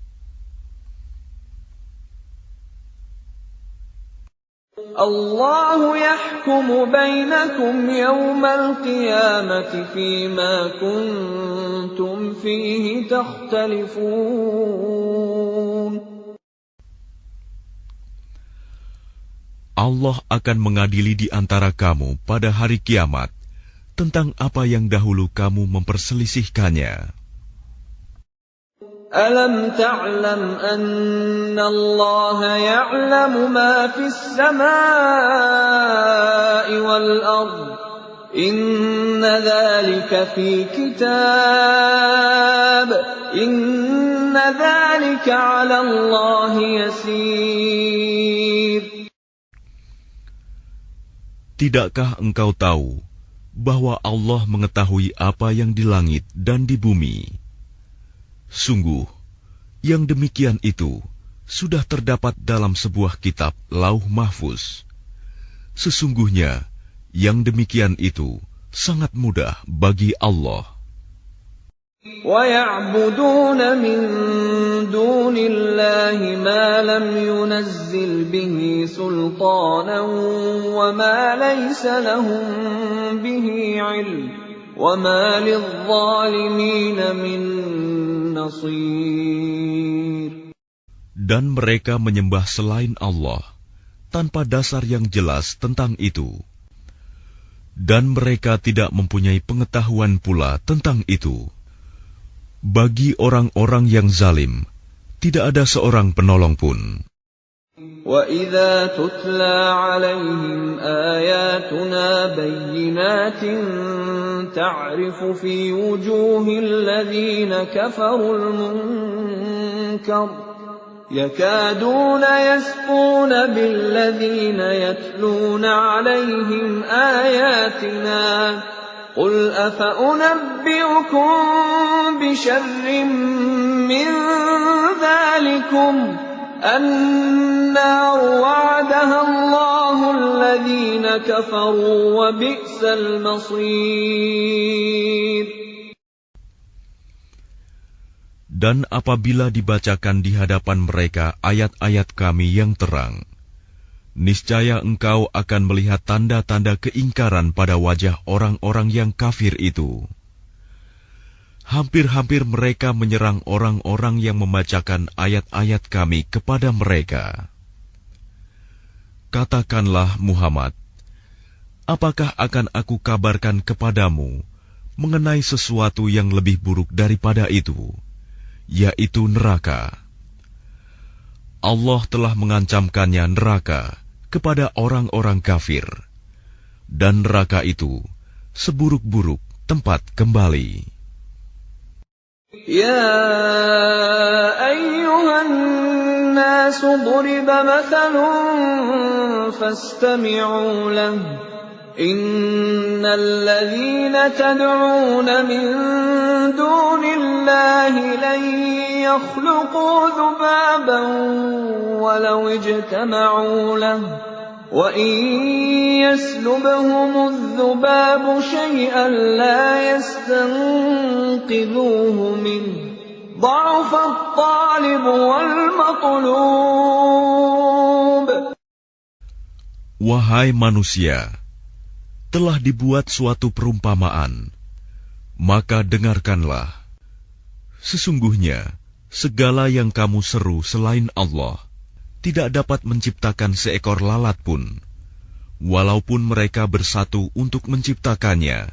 S1: Allahu yahkumu bainakum yawmal qiyamati fima kuntum fihi takhtalifun.
S2: Allah akan mengadili di antara kamu pada hari kiamat tentang apa yang dahulu kamu memperselisihkannya.
S1: Alam ta'lam anna Allah ya'lamu ma fis samaa'i wal ard. Inna dhalika fi kitab. Inna dhalika 'ala Allah yasir.
S2: Tidakkah engkau tahu bahwa Allah mengetahui apa yang di langit dan di bumi? Sungguh, yang demikian itu sudah terdapat dalam sebuah kitab Lauh Mahfuz. Sesungguhnya, yang demikian itu sangat mudah bagi Allah.
S1: وَيَعْبُدُونَ مِن دُونِ اللَّهِ مَا لَمْ يُنَزِّلْ بِهِ سُلْطَانًا وَمَا لَيْسَ لَهُم بِهِ عِلْمٌ وَمَا لِلظَّالِمِينَ مِن نَّصِيرٍ.
S2: Dan mereka menyembah selain Allah tanpa dasar yang jelas tentang itu. Dan mereka tidak mempunyai pengetahuan pula tentang itu. Bagi orang-orang yang zalim, tidak ada seorang penolong pun.
S1: وَإِذَا تُتْلَى عَلَيْهِمْ آيَاتُنَا بَيِّنَاتٍ تَعْرِفُ فِي وُجُوهِ الَّذِينَ كَفَرُوا الْمُنكَرَ يَكَادُونَ يَسْطُونَ بِالَّذِينَ يَتْلُونَ عَلَيْهِمْ آيَاتِنَا قُلْ أَفَأُنَبِّئُكُم بِشَرٍّ مِّن ذَلِكُمْ النَّارُ وَعَدَهَا اللَّهُ الَّذِينَ كَفَرُوا وَبِئْسَ الْمَصِيرُ.
S2: Dan apabila dibacakan di hadapan mereka ayat-ayat Kami yang terang, niscaya engkau akan melihat tanda-tanda keingkaran pada wajah orang-orang yang kafir itu. Hampir-hampir mereka menyerang orang-orang yang membacakan ayat-ayat Kami kepada mereka. Katakanlah Muhammad, apakah akan aku kabarkan kepadamu mengenai sesuatu yang lebih buruk daripada itu, yaitu neraka? Allah telah mengancamkannya neraka kepada orang-orang kafir, dan neraka itu seburuk-buruk tempat kembali.
S1: يَا أَيُّهَا النَّاسُ ضُرِبَ مَثَلٌ فَاسْتَمِعُوا لَهُ إِنَّ الَّذِينَ تَدْعُونَ مِن دُونِ اللَّهِ لَن يَخْلُقُوا ذُبَابًا وَلَوِ اجْتَمَعُوا لَهُ وَإِن يَسْلُبْهُمُ الذُّبَابُ شَيْئًا لَّا يَسْتَنقِذُوهُ مِنْهُ ضَعُفَ الطَّالِبُ وَالْمَطْلُوبُ.
S2: Wahai manusia, telah dibuat suatu perumpamaan, maka dengarkanlah. Sesungguhnya, segala yang kamu seru selain Allah tidak dapat menciptakan seekor lalat pun, walaupun mereka bersatu untuk menciptakannya.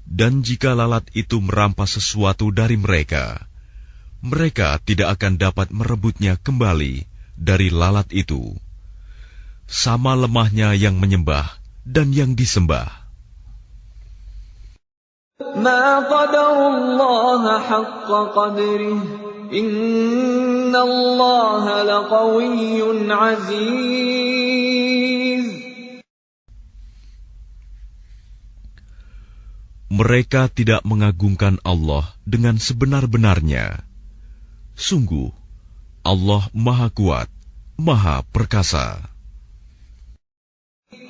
S2: Dan jika lalat itu merampas sesuatu dari mereka, mereka tidak akan dapat merebutnya kembali dari lalat itu. Sama lemahnya yang menyembah dan yang disembah.
S1: Ma qadarullaha haqqa qadrih, innallaha laqawiyyun aziz.
S2: Mereka tidak mengagungkan Allah dengan sebenar-benarnya. Sungguh, Allah Maha Kuat, Maha Perkasa.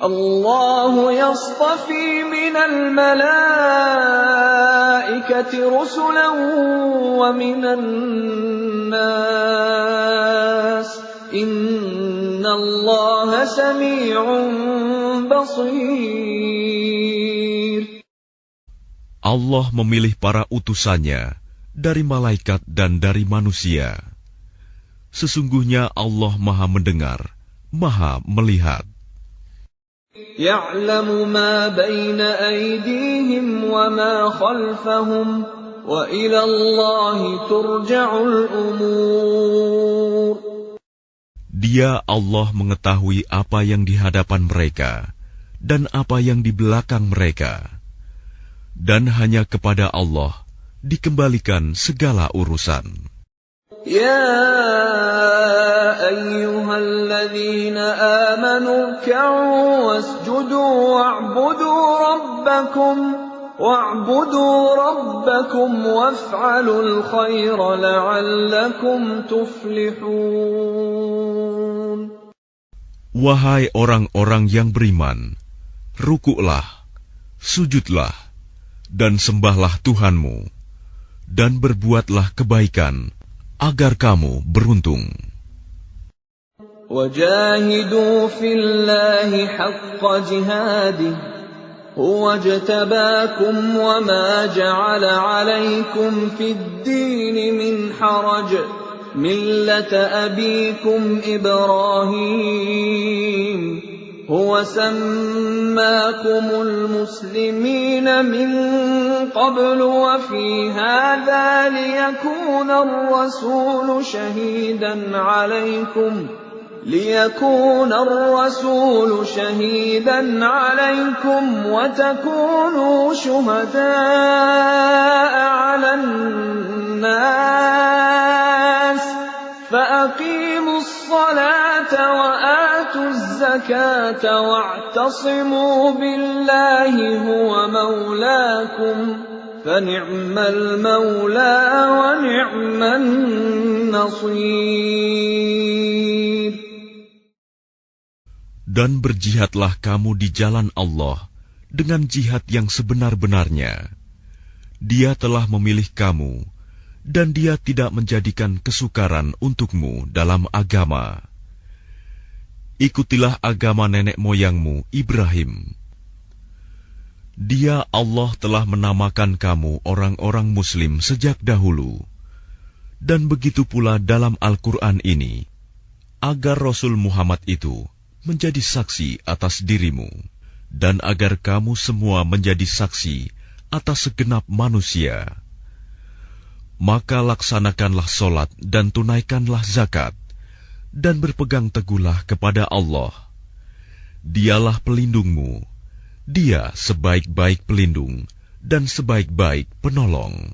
S1: Allah yastafi minal malaikati rusulan wa minan nas. Innallaha sami'un basir.
S2: Allah memilih para utusannya dari malaikat dan dari manusia. Sesungguhnya Allah Maha mendengar, Maha melihat.
S1: Ya'lamu ma baina aydihim wa ma khalfahum wa ila Allahi turja'ul umur.
S2: Dia Allah mengetahui apa yang di hadapan mereka dan apa yang di belakang mereka. Dan hanya kepada Allah dikembalikan segala urusan.
S1: Ya ayyuhalladzina amanu ruk'u wasjudu wa'budu rabbakum waf'alul khaira la'allakum tuflihun.
S2: Wahai orang-orang yang beriman, rukuklah, sujudlah, dan sembahlah Tuhanmu, dan berbuatlah kebaikan, agar kamu beruntung.
S1: Wajahidu fillahi haqqa jihadih, huwa jtabakum wa ma ja'ala alaykum fid dini min haraj, millata abikum Ibrahim. هو سماكم المسلمين من قبل وفي هذا ليكون الرسول شهيدا عليكم وتكونوا شهداء على الناس فأقيموا الصلاة وآتوا الزكاة واعتصموا بالله هو مولاكم فنعم المولى ونعم النصير.
S2: Dan berjihadlah kamu di jalan Allah dengan jihad yang sebenar-benarnya. Dia telah memilih kamu, dan Dia tidak menjadikan kesukaran untukmu dalam agama. Ikutilah agama nenek moyangmu Ibrahim. Dia Allah telah menamakan kamu orang-orang Muslim sejak dahulu. Dan begitu pula dalam Al-Quran ini, agar Rasul Muhammad itu menjadi saksi atas dirimu, dan agar kamu semua menjadi saksi atas segenap manusia. Maka laksanakanlah solat dan tunaikanlah zakat, dan berpegang teguhlah kepada Allah. Dialah pelindungmu, Dia sebaik-baik pelindung dan sebaik-baik penolong.